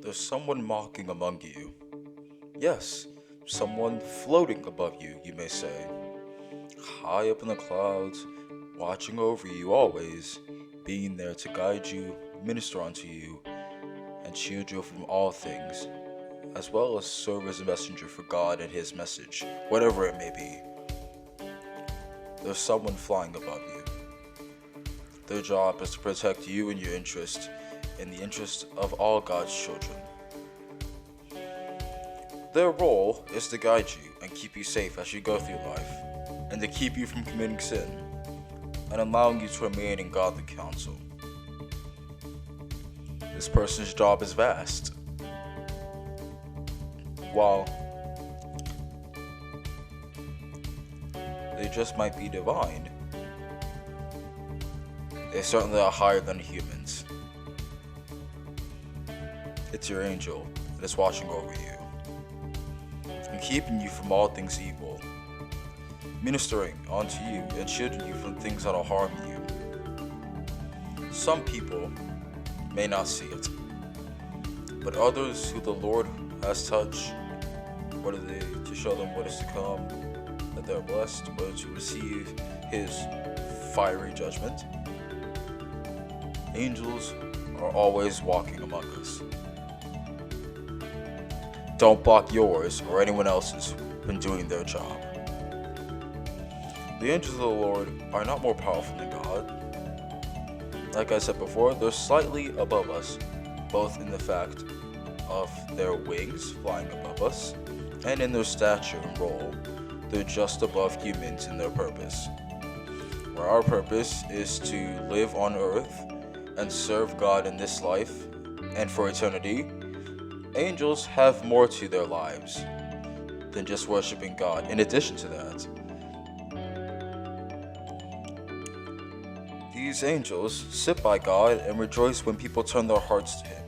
There's someone mocking among you. Yes, someone floating above you, you may say, high up in the clouds, watching over you always, being there to guide you, minister unto you, and shield you from all things, as well as serve as a messenger for God and His message, whatever it may be. There's someone flying above you. Their job is to protect you and your interest in the interest of all God's children. Their role is to guide you and keep you safe as you go through life, and to keep you from committing sin, and allowing you to remain in godly counsel. This person's job is vast. While they just might be divine, they certainly are higher than humans. It's your angel that is watching over you and keeping you from all things evil, ministering unto you and shielding you from things that will harm you. Some people may not see it, but others who the Lord has touched, whether they to show them what is to come, that they are blessed, whether to receive His fiery judgment, angels are always walking among us. Don't block yours or anyone else's from doing their job. The angels of the Lord are not more powerful than God. Like I said before, they're slightly above us, both in the fact of their wings flying above us, and in their stature and role. They're just above humans in their purpose. Where our purpose is to live on earth and serve God in this life and for eternity, angels have more to their lives than just worshiping God. In addition to that, these angels sit by God and rejoice when people turn their hearts to Him,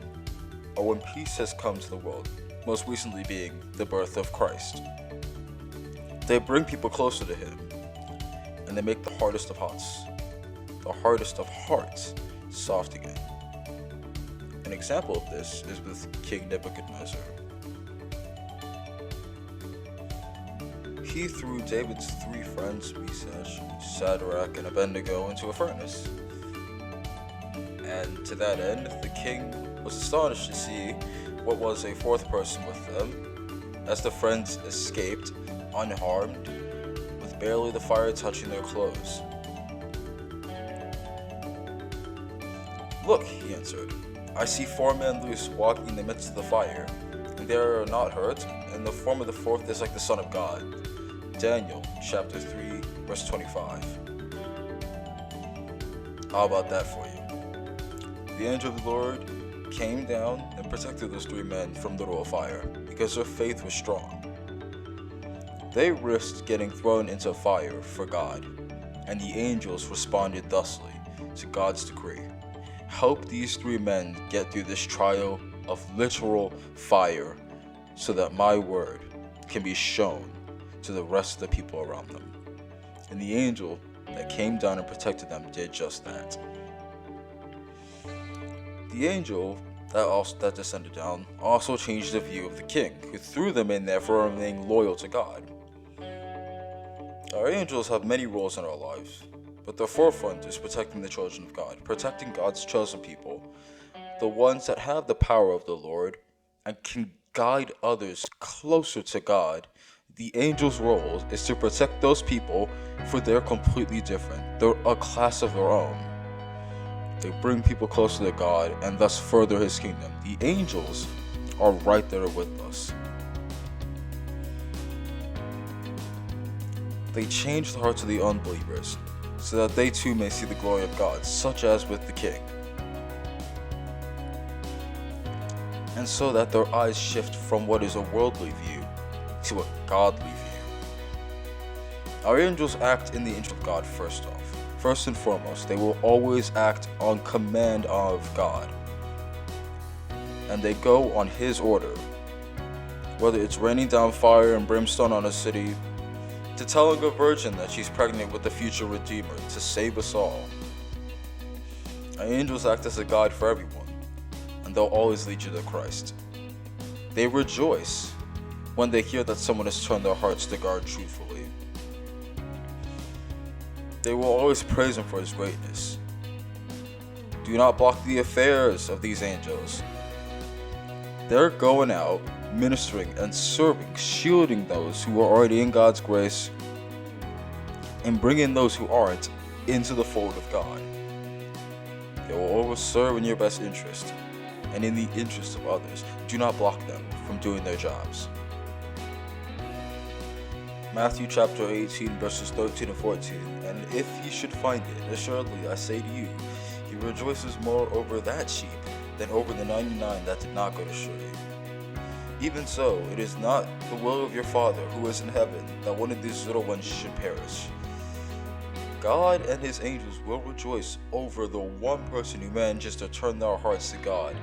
or when peace has come to the world, most recently being the birth of Christ. They bring people closer to Him, and they make the hardest of hearts, soft again. An example of this is with King Nebuchadnezzar. He threw David's 3 friends, Meshach, Shadrach, and Abednego, into a furnace. And to that end, the king was astonished to see what was a 4th person with them, as the friends escaped unharmed, with barely the fire touching their clothes. "Look," he answered, "I see 4 men loose walking in the midst of the fire, and they are not hurt, and the form of the 4th is like the Son of God." Daniel chapter 3, verse 25. How about that for you? The angel of the Lord came down and protected those 3 men from the literal fire, because their faith was strong. They risked getting thrown into fire for God, and the angels responded thusly to God's decree. Help these 3 men get through this trial of literal fire, so that my word can be shown to the rest of the people around them. And the angel that came down and protected them did just that. The angel that descended down also changed the view of the king, who threw them in there for remaining loyal to God. Our angels have many roles in our lives, but the forefront is protecting the children of God, protecting God's chosen people, the ones that have the power of the Lord and can guide others closer to God. The angels' role is to protect those people, for they're completely different. They're a class of their own. They bring people closer to God and thus further His kingdom. The angels are right there with us. They change the hearts of the unbelievers, so that they too may see the glory of God, such as with the king. And so that their eyes shift from what is a worldly view to a godly view. Our angels act in the interest of God first off. First and foremost, they will always act on command of God. And they go on His order. Whether it's raining down fire and brimstone on a city, to telling a virgin that she's pregnant with the future Redeemer to save us all. Our angels act as a guide for everyone, and and they'll always lead you to Christ. They rejoice when they hear that someone has turned their hearts to God truthfully. They will always praise Him for His greatness. Do not block the affairs of these angels. They're going out, ministering and serving, shielding those who are already in God's grace, and bringing those who aren't into the fold of God. They will always serve in your best interest and in the interest of others. Do not block them from doing their jobs. Matthew chapter 18 verses 13 and 14. And if he should find it, assuredly I say to you, he rejoices more over that sheep than over the 99 that did not go astray. Even so, it is not the will of your Father who is in heaven that one of these little ones should perish. God and His angels will rejoice over the one person who manages to turn their hearts to God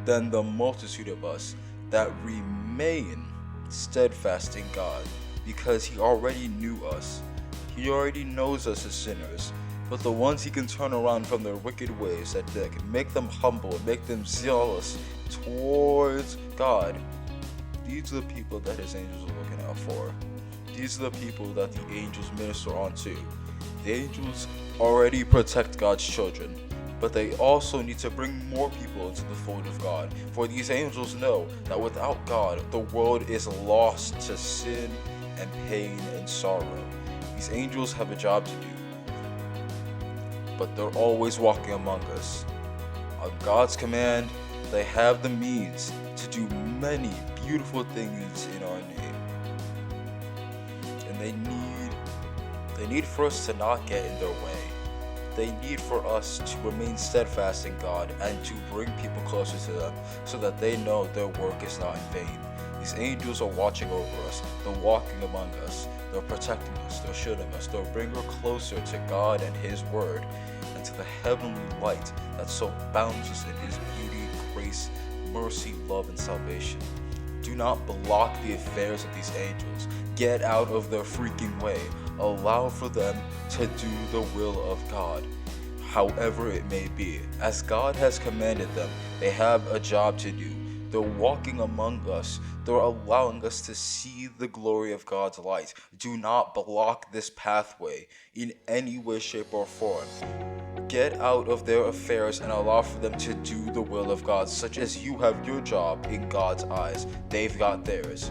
than the multitude of us that remain steadfast in God, because He already knew us. He already knows us as sinners. But the ones He can turn around from their wicked ways, that can make them humble and make them zealous towards God, these are the people that His angels are looking out for. These are the people that the angels minister onto. The angels already protect God's children, but they also need to bring more people into the fold of God. For these angels know that without God, the world is lost to sin and pain and sorrow. These angels have a job to do, but they're always walking among us. On God's command, they have the means to do many beautiful things in our name. And they need for us to not get in their way. They need for us to remain steadfast in God and to bring people closer to them so that they know their work is not in vain. These angels are watching over us. They're walking among us. They're protecting us. They're shielding us. They'll bring us closer to God and His Word and to the heavenly light that so bounds us in His beauty, grace, mercy, love, and salvation. Do not block the affairs of these angels. Get out of their freaking way. Allow for them to do the will of God, however it may be. As God has commanded them, they have a job to do. They're walking among us. They're allowing us to see the glory of God's light. Do not block this pathway in any way, shape, or form. Get out of their affairs and allow for them to do the will of God, such as you have your job in God's eyes. They've got theirs.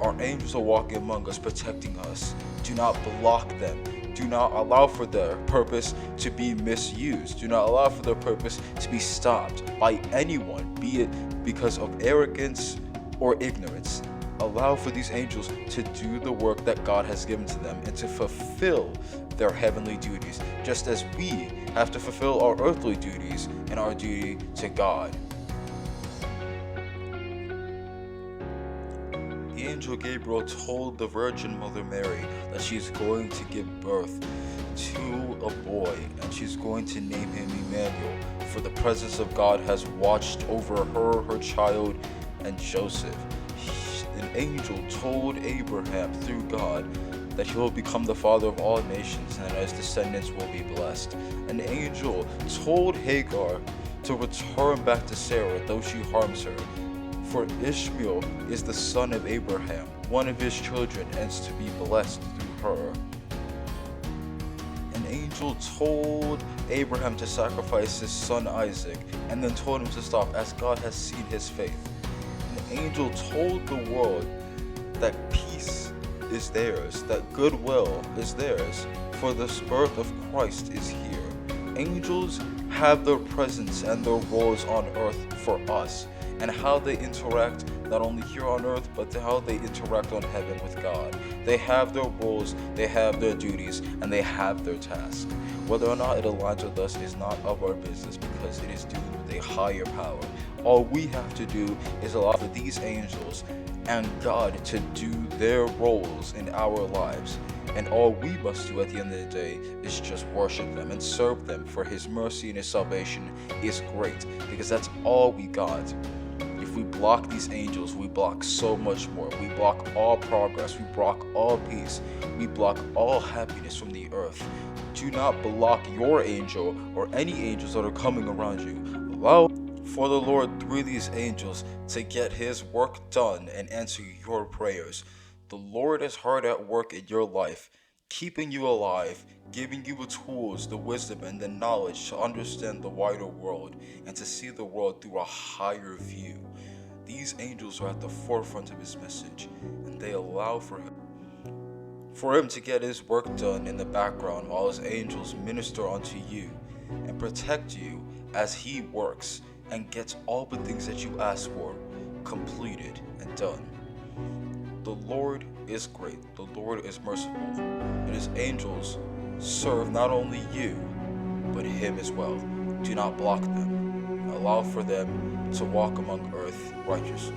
Our angels are walking among us, protecting us. Do not block them. Do not allow for their purpose to be misused. Do not allow for their purpose to be stopped by anyone, be it because of arrogance or ignorance. Allow for these angels to do the work that God has given to them and to fulfill their heavenly duties, just as we have to fulfill our earthly duties and our duty to God. The angel Gabriel told the Virgin Mother Mary that she's going to give birth to a boy and she's going to name him Emmanuel, for the presence of God has watched over her, her child, and Joseph. An angel told Abraham through God that he will become the father of all nations and his descendants will be blessed. An angel told Hagar to return back to Sarah, though she harms her. For Ishmael is the son of Abraham, one of his children, and is to be blessed through her. An angel told Abraham to sacrifice his son Isaac, and then told him to stop, as God has seen his faith. An angel told the world that peace is theirs, that goodwill is theirs, for the birth of Christ is here. Angels have their presence and their roles on earth for us, and how they interact not only here on earth, but how they interact on heaven with God. They have their roles, they have their duties, and they have their tasks. Whether or not it aligns with us is not of our business, because it is due with a higher power. All we have to do is allow for these angels and God to do their roles in our lives. And all we must do at the end of the day is just worship them and serve them, for His mercy and His salvation is great, because that's all we got. If we block these angels, we block so much more. We block all progress. We block all peace. We block all happiness from the earth. Do not block your angel or any angels that are coming around you. Allow for the Lord through these angels to get his work done and answer your prayers. The Lord is hard at work in your life, keeping you alive, giving you the tools, the wisdom, and the knowledge to understand the wider world and to see the world through a higher view. These angels are at the forefront of his message, and they allow for him to get his work done in the background while his angels minister unto you and protect you as he works and gets all the things that you ask for completed and done. The Lord is great, the Lord is merciful, and his angels serve not only you, but him as well. Do not block them. Allow for them to walk among earth righteously.